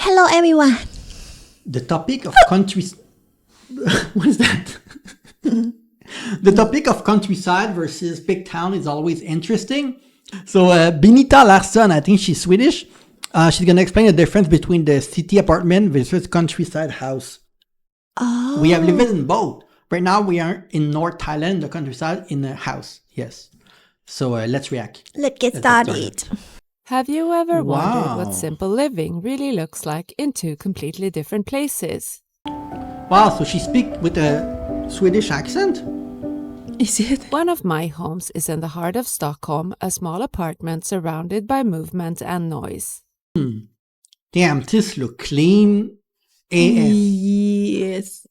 Hello, everyone. The topic of countries. What is that? The topic of countryside versus big town is always interesting. So Benita Larsson, I think she's Swedish. She's going to explain the difference between the city apartment versus countryside house. Oh. We have lived in both. Right now we are in North Thailand, the countryside, in a house. Yes. So let's react. Let's get started. Have you ever wondered Wow. what simple living really looks like in two completely different places? Wow, so she speaks with a Swedish accent? Is it? One of my homes is in the heart of Stockholm, a small apartment surrounded by movement and noise. Damn, this look clean AF. Yes.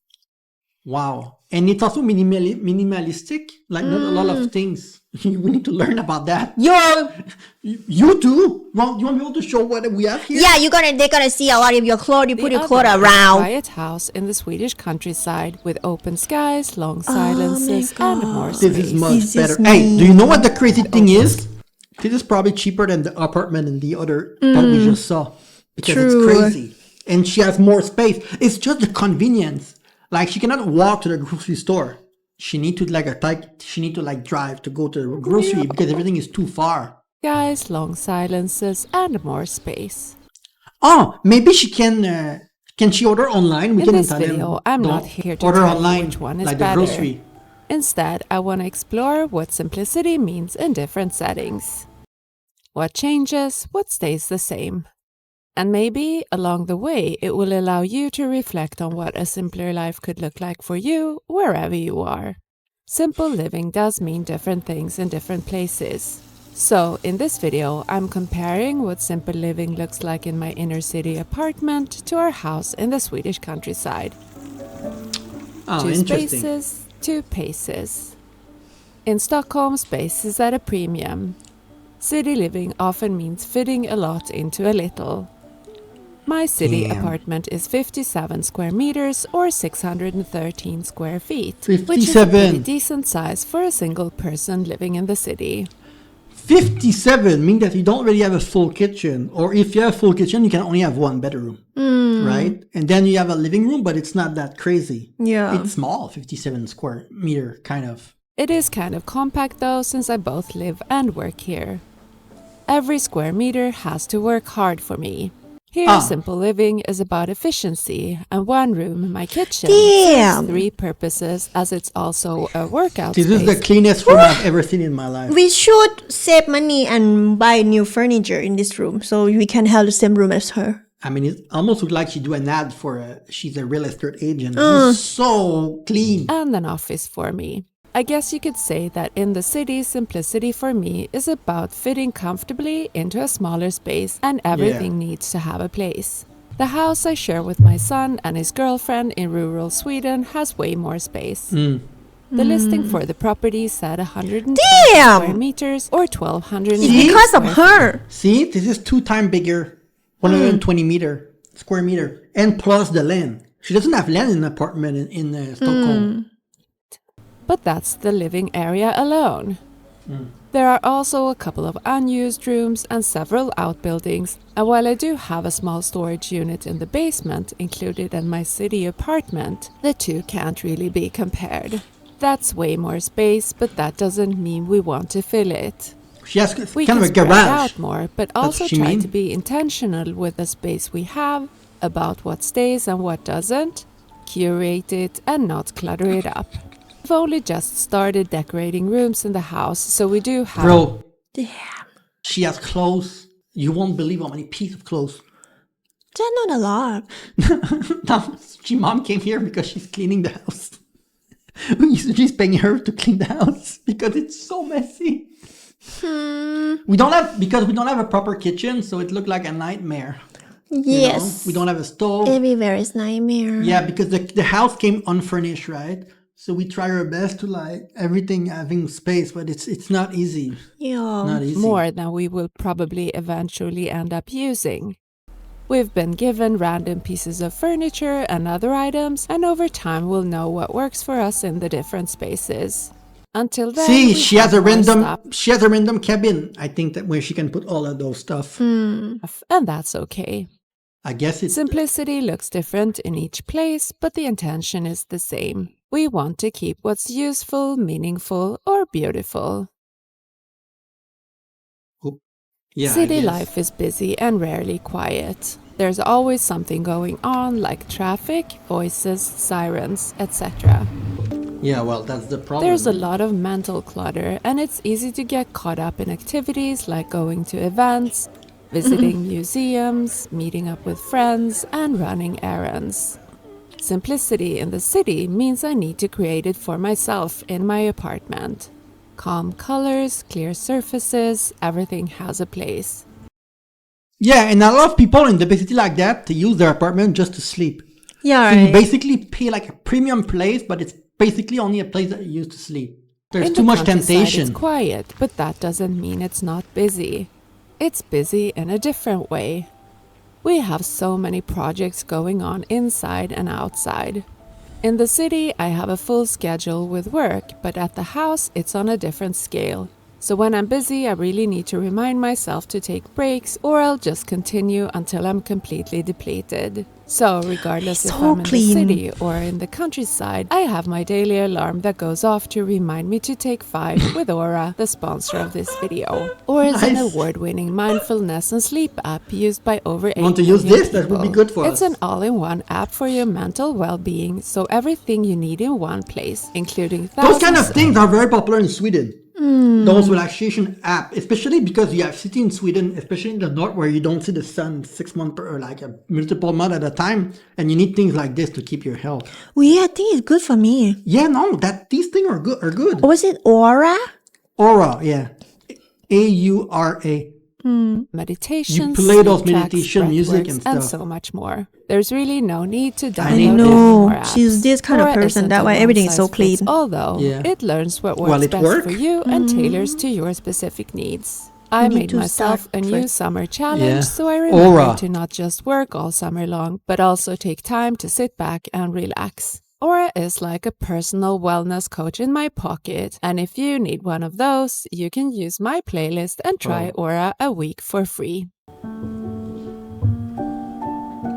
Wow. And it's also minimalistic, like not a lot of things. We need to learn about that. You too? You want to be able to show what we have here? Yeah, they're gonna see a lot of your clothes. You put your clothes other is a around. quiet house in the Swedish countryside with open skies, long silences, and more This space. is much This is better. me. Hey, do you know what the crazy thing is? This is probably cheaper than the apartment in the other that we just saw. Because True. it's crazy. And she has more space. It's just the convenience. Like she cannot walk to the grocery store. She need to drive to go to the grocery because everything is too far. Skies, long silences, and more space. Oh, maybe she can she order online? We In can this tell them, video, I'm don't not here to order tell you online which one is like better. the grocery. Instead, I want to explore what simplicity means in different settings. What changes, what stays the same. And maybe, along the way, it will allow you to reflect on what a simpler life could look like for you, wherever you are. Simple living does mean different things in different places. So, in this video, I'm comparing what simple living looks like in my inner city apartment to our house in the Swedish countryside. Oh, Two interesting. spaces, two paces. In Stockholm, space is at a premium. City living often means fitting a lot into a little. My city Damn. apartment is 57 square meters or 613 square feet, which is a 57. pretty decent size for a single person living in the city. 57 means that you don't really have a full kitchen. Or if you have a full kitchen, you can only have one bedroom. Right? And then you have a living room, but it's not that crazy. Yeah. It's small, 57 square meter, kind of. It is kind of compact though, since I both live and work here. Every square meter has to work hard for me. Here, simple living is about efficiency, and one room, my kitchen, Damn. serves three purposes as it's also a workout This space. is the cleanest room I've ever seen in my life. We should save money and buy new furniture in this room so we can have the same room as her. I mean, it almost looks like she do an ad for she's a real estate agent. It's so clean. And an office for me. I guess you could say that in the city, simplicity for me is about fitting comfortably into a smaller space, and everything needs to have a place. The house I share with my son and his girlfriend in rural Sweden has way more space. The listing for the property said 110 Damn. square meters or 1,200 See? Because of her. See, this is 2 times bigger, 120 square meter, and plus the land. She doesn't have land in an apartment in Stockholm. But that's the living area alone. There are also a couple of unused rooms and several outbuildings, and while I do have a small storage unit in the basement included in my city apartment, the two can't really be compared. That's way more space, but that doesn't mean we want to fill it. She has We kind can of a spread garage. out more, but also what you try mean? to be intentional with the space we have, about what stays and what doesn't, curate it and not clutter it up. I've only just started decorating rooms in the house, so we do have... Bro, Damn. she has clothes. You won't believe how many pieces of clothes. That's not a lot. Now, mom came here because she's cleaning the house. She's paying her to clean the house because it's so messy. We don't have a proper kitchen, so it looked like a nightmare. You know? Yes. We don't have a stove. Everywhere is nightmare. Yeah, because the house came unfurnished, right? So we try our best to like everything having space, but it's not easy. Yeah. Not easy. more than we will probably eventually end up using. We've been given random pieces of furniture and other items, and over time we'll know what works for us in the different spaces. Until then, See, we she has have a more random stuff, she has a random cabin, I think, that where she can put all of those stuff. and that's okay. I guess it's Simplicity looks different in each place, but the intention is the same. We want to keep what's useful, meaningful, or beautiful. yeah. I City guess. life is busy and rarely quiet. There's always something going on, like traffic, voices, sirens, etc. Yeah, well, that's the problem. There's a lot of mental clutter, and it's easy to get caught up in activities like going to events, visiting museums, meeting up with friends, and running errands. Simplicity in the city means I need to create it for myself in my apartment. Calm colors, clear surfaces, everything has a place. Yeah, and a lot of people in the big city like that, they use their apartment just to sleep. Yeah, So you right. basically pay like a premium place, but it's basically only a place that you use to sleep. There's In too the much countryside, temptation. It's quiet, but that doesn't mean it's not busy. It's busy in a different way. We have so many projects going on inside and outside. In the city, I have a full schedule with work, but at the house, it's on a different scale. So when I'm busy, I really need to remind myself to take breaks, or I'll just continue until I'm completely depleted. So regardless if So I'm in clean. the city or in the countryside, I have my daily alarm that goes off to remind me to take 5 with Aura, the sponsor of this video. Aura is an Nice. award-winning mindfulness and sleep app used by over 8 Want to use million this? That would be people. good for It's us. an all-in-one app for your mental well-being, so everything you need in one place, including Those kind of thousands things are very popular in Sweden. Those relaxation app, especially because you have city in Sweden, especially in the north where you don't see the sun 6 months or like a multiple month at a time, and you need things like this to keep your health. Well, yeah, I think it's good for me. Yeah, no, that these things are good. Was it Aura? Aura, yeah, AURA. meditations, You play those sleep tracks, meditation music breathworks, and and stuff. so much more. There's really no need to I download need any this. more No, apps. she's this kind of Aura person. isn't That a why everything is so one-size-fits clean. all, though. Yeah. It learns what Well, works it best work? for you and tailors to your specific needs. I need made to myself start a new first. summer challenge, Yeah. so I remember Aura. to not just work all summer long, but also take time to sit back and relax. Aura is like a personal wellness coach in my pocket, and if you need one of those, you can use my playlist and try Aura a week for free.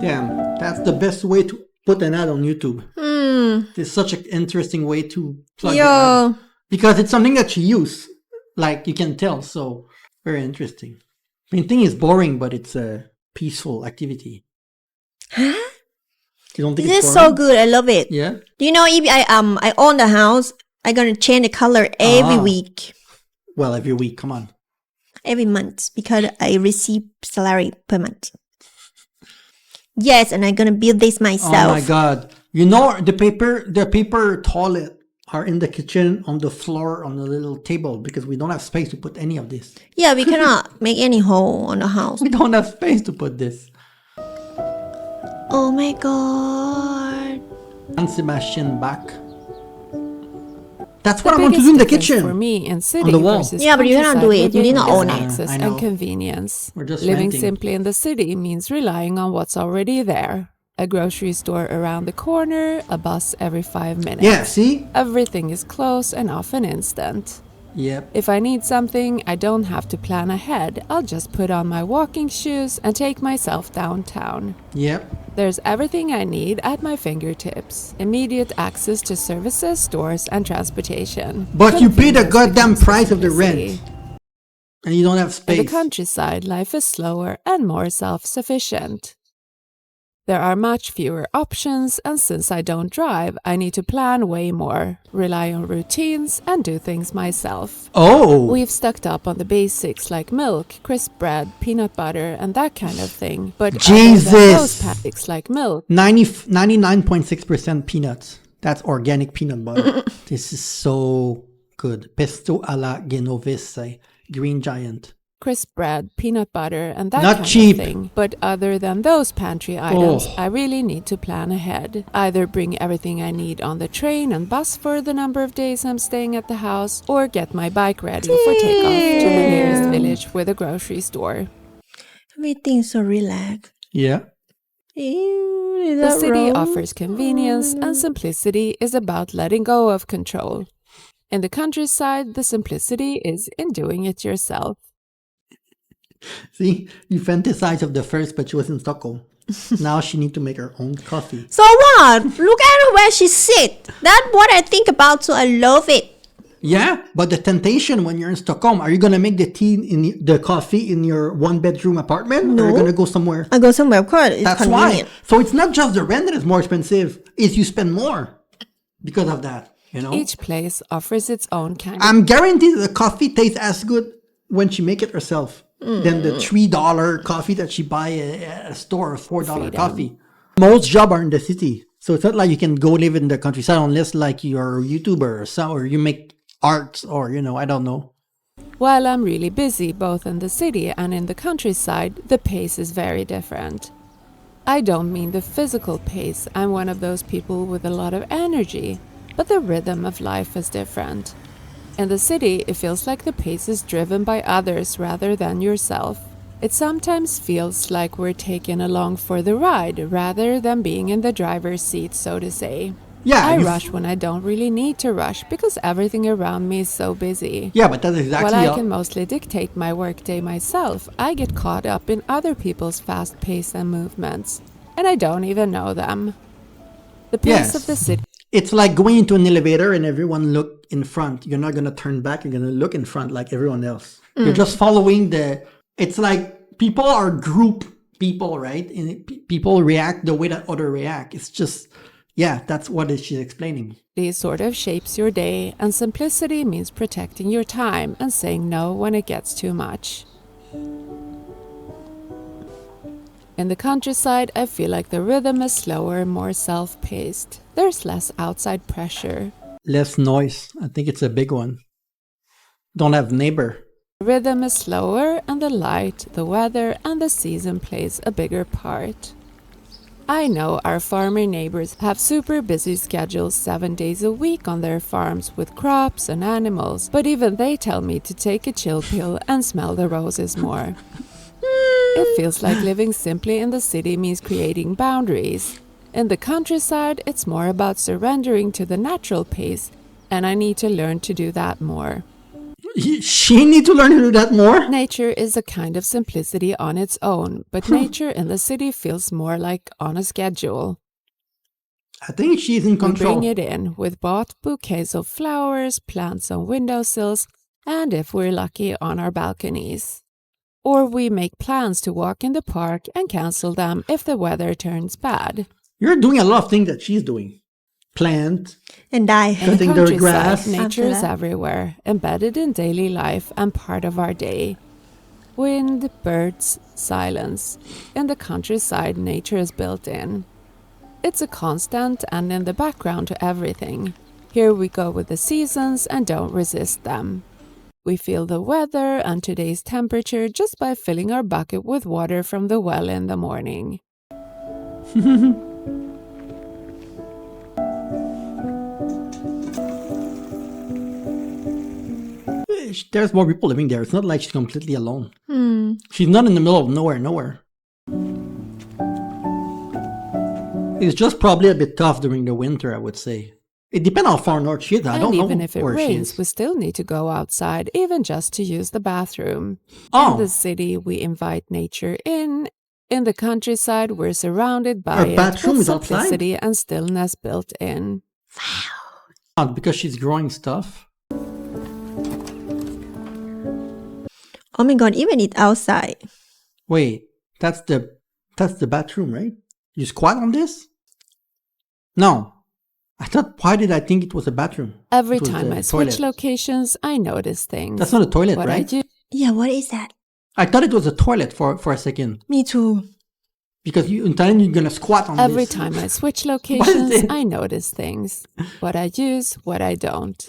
Damn, that's the best way to put an ad on YouTube. It's such an interesting way to plug your ad. Yo, Because it's something that you use, like you can tell. So very interesting. Painting is boring, but it's a peaceful activity. huh? You don't think This it's is boring? so good. I love it. Yeah. Do you know if I own the house, I'm gonna change the color every week, Well, every week. Come on. every month because I receive salary per month. Yes, and I'm gonna build this myself. Oh my god! You know the paper toilet are in the kitchen on the floor on the little table because we don't have space to put any of this. Yeah, we cannot make any hole on the house. We don't have space to put this. Oh my god. And Sebastian Bach. That's what The I want to biggest do in the difference kitchen. for me in city the wall. versus Yeah, but you cannot do countryside it. You living need to is own it. access I know. and convenience. We're just Living renting. simply in the city means relying on what's already there. A grocery store around the corner, a bus every 5 minutes. Yeah, see? Everything is close and often instant. Yep. If I need something, I don't have to plan ahead. I'll just put on my walking shoes and take myself downtown. Yep. There's everything I need at my fingertips. Immediate access to services, stores, and transportation. But you pay the Convenience goddamn becomes price of the simplicity. rent. And you don't have In the space. countryside, life is slower and more self-sufficient. There are much fewer options, and since I don't drive, I need to plan way more, rely on routines, and do things myself. Oh! We've stocked up on the basics like milk, crisp bread, peanut butter, and that kind of thing. But other than Jesus! those basics like milk, 99.6% peanuts. That's organic peanut butter. This is so good. Pesto alla genovese. Green Giant. crisp bread, peanut butter, and that Not kind cheap. of thing. But other than those pantry items, Oh. I really need to plan ahead. Either bring everything I need on the train and bus for the number of days I'm staying at the house, or get my bike ready for takeoff to the nearest village with a grocery store. Everything's so relaxed. Yeah. Ew, is The that city wrong? offers convenience, and simplicity is about letting go of control. In the countryside, the simplicity is in doing it yourself. See? You fantasize of the first, but she was in Stockholm. Now she need to make her own coffee. So what? Look at her where she sit. That's what I think about, so I love it. Yeah, but the temptation when you're in Stockholm, are you gonna make the coffee in your 1-bedroom apartment? No. Or are you gonna go somewhere? I go somewhere, of course. It's That's convenient. why. So it's not just the rent that is more expensive, it's you spend more because of that, you know? Each place offers its own kind of I'm guaranteed that the coffee tastes as good when she make it herself than the $3 coffee that she buy at a store, $4 Freedom. coffee. Most jobs are in the city. So it's not like you can go live in the countryside unless like you're a YouTuber or you make art or, I don't know. While I'm really busy both in the city and in the countryside, the pace is very different. I don't mean the physical pace, I'm one of those people with a lot of energy, but the rhythm of life is different. In the city, it feels like the pace is driven by others rather than yourself. It sometimes feels like we're taken along for the ride rather than being in the driver's seat, so to say. Yeah, I rush when I don't really need to rush because everything around me is so busy. Yeah, but that's exactly While I how- can mostly dictate my workday myself, I get caught up in other people's fast pace and movements, and I don't even know them. The pace of the city It's like going into an elevator and everyone look in front. You're not going to turn back. You're going to look in front like everyone else. You're just following it's like people are group people, right? And people react the way that other react. It's just, that's what she's explaining. sort of shapes your day, and simplicity means protecting your time and saying no when it gets too much. In the countryside, I feel like the rhythm is slower, more self-paced. There's less outside pressure. Less noise. I think it's a big one. Don't have neighbor. The rhythm is slower, and the light, the weather, and the season plays a bigger part. I know our farmer neighbors have super busy schedules 7 days a week on their farms with crops and animals, but even they tell me to take a chill pill and smell the roses more. It feels like living simply in the city means creating boundaries. In the countryside, it's more about surrendering to the natural pace, and I need to learn to do that more. She need to learn to do that more. Nature is a kind of simplicity on its own, but nature in the city feels more like on a schedule. I think she's in We control. bring it in with bought bouquets of flowers, plants on windowsills, and if we're lucky, on our balconies. Or we make plans to walk in the park and cancel them if the weather turns bad. You're doing a lot of things that she's doing. Plant. And die. In the Cutting the countryside, grass. nature is After that. everywhere, embedded in daily life and part of our day. Wind, birds, silence. In the countryside, nature is built in. It's a constant and in the background to everything. Here we go with the seasons and don't resist them. We feel the weather and today's temperature just by filling our bucket with water from the well in the morning. There's more people living there. It's not like she's completely alone. She's not in the middle of nowhere. It's just probably a bit tough during the winter, I would say. It depends how far north she is. I And don't know even if it where she rains, is. we still need to go outside, even just to use the bathroom. Oh. In the city, we invite nature in. In the countryside, we're surrounded by Her it bathroom with is outside? simplicity and stillness built in. Because she's growing stuff. Oh my god, even it outside. Wait, that's the bathroom, right? You squat on this? No. Why did I think it was a bathroom? Every It was time the I switch toilet. locations, I notice things. That's not a toilet, What right? I do Yeah, what is that? I thought it was a toilet for a second. Me too. Because in time you're gonna squat on Every this. time I switch What locations, is it? I notice things. What I use, what I don't.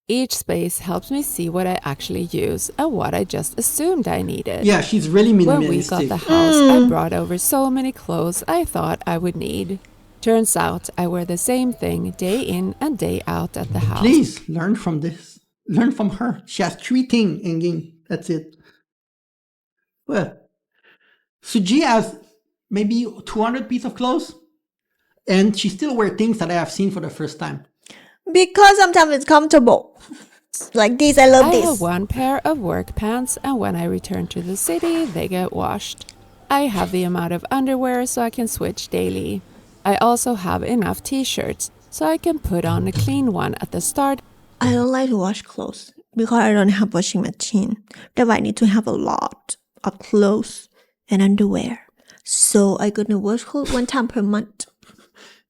Each space helps me see what I actually use and what I just assumed I needed. Yeah, she's really When we minimalistic. got the house, I brought over so many clothes I thought I would need. Turns out I wear the same thing day in and day out at the house. Please learn from this. Learn from her. She has 3 things hanging. That's it. Well, Sujy has maybe 200 pieces of clothes, and she still wears things that I have seen for the first time. Because sometimes it's comfortable. Like this, I love I this. have one pair of work pants, and when I return to the city, they get washed. I have the amount of underwear so I can switch daily. I also have enough t-shirts so I can put on a clean one at the start. I don't like to wash clothes because I don't have washing machine. That's why I need to have a lot of clothes and underwear. So I gonna wash clothes 1 time per month.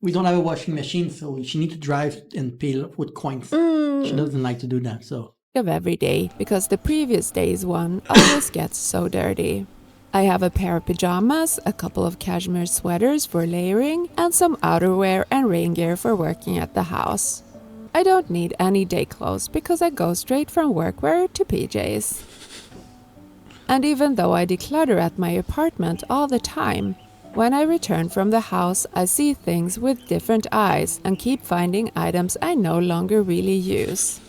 We don't have a washing machine, so she needs to drive and pay with coins. She doesn't like to do that, so. Of every day because the previous day's one always gets so dirty. I have a pair of pajamas, a couple of cashmere sweaters for layering, and some outerwear and rain gear for working at the house. I don't need any day clothes because I go straight from workwear to PJs. And even though I declutter at my apartment all the time, when I return from the house, I see things with different eyes and keep finding items I no longer really use.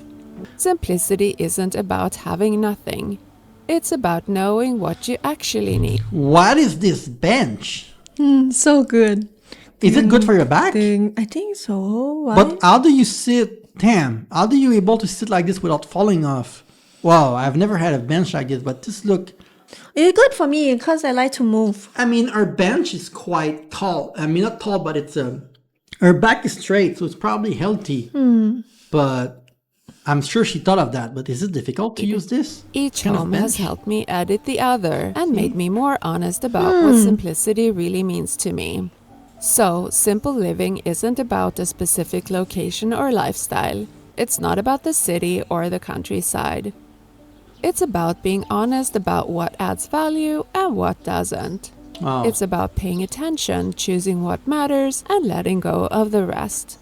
Simplicity isn't about having nothing. It's about knowing what you actually need. What is this bench? So good. Is it good for your back? I think so. Why? But how do you sit? Damn, how do you able to sit like this without falling off? Wow, I've never had a bench like this, but this look. It's good for me because I like to move. I mean, our bench is quite tall. I mean, not tall, but it's her back is straight, so it's probably healthy. But I'm sure she thought of that. But is it difficult to use this? Each kind of home has bench? helped me edit the other and made me more honest about what simplicity really means to me. So, simple living isn't about a specific location or lifestyle. It's not about the city or the countryside. It's about being honest about what adds value and what doesn't. Wow. It's about paying attention, choosing what matters, and letting go of the rest.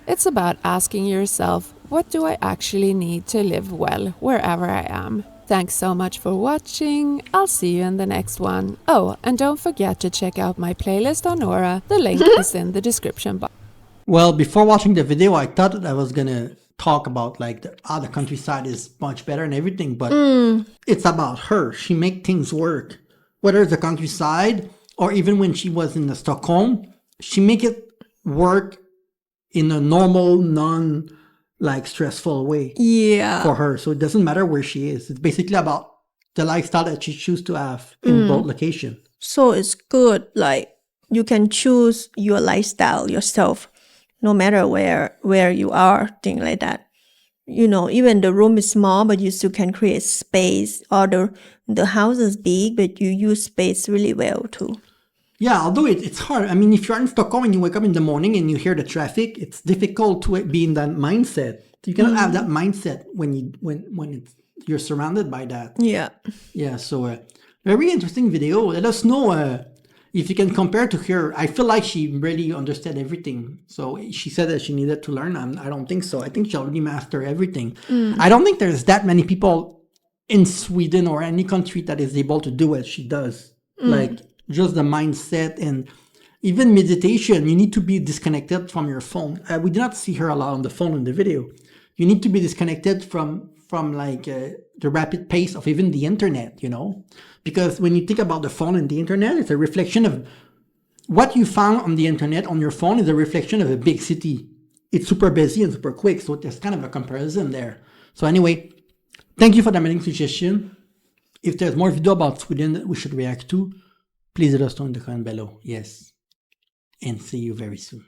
It's about asking yourself, what do I actually need to live well wherever I am? Thanks so much for watching. I'll see you in the next one. Oh, and don't forget to check out my playlist on Aura. The link is in the description box. Well, before watching the video, I thought that I was gonna talk about like how the countryside is much better and everything, but it's about her. She make things work. Whether it's the countryside or even when she was in the Stockholm, she make it work in a normal, stressful way Yeah. for her. So it doesn't matter where she is. It's basically about the lifestyle that she chooses to have in both locations. So it's good. Like you can choose your lifestyle yourself, no matter where you are, thing like that. You know, even the room is small, but you still can create space. Or the house is big, but you use space really well too. Yeah, although it's hard. I mean, if you're in Stockholm and you wake up in the morning and you hear the traffic, it's difficult to be in that mindset. You cannot have that mindset when you're surrounded by that. Yeah. Yeah, so very interesting video. Let us know if you can compare to her. I feel like she really understood everything. So she said that she needed to learn. I don't think so. I think she already mastered everything. I don't think there's that many people in Sweden or any country that is able to do what she does. Like just the mindset and even meditation. You need to be disconnected from your phone. We did not see her a lot on the phone in the video. You need to be disconnected from the rapid pace of even the internet, you know? Because when you think about the phone and the internet, it's a reflection of what you found on the internet on your phone is a reflection of a big city. It's super busy and super quick. So there's kind of a comparison there. So anyway, thank you for the amazing suggestion. If there's more video about Sweden that we should react to, please let us know in the comment below. Yes. And see you very soon.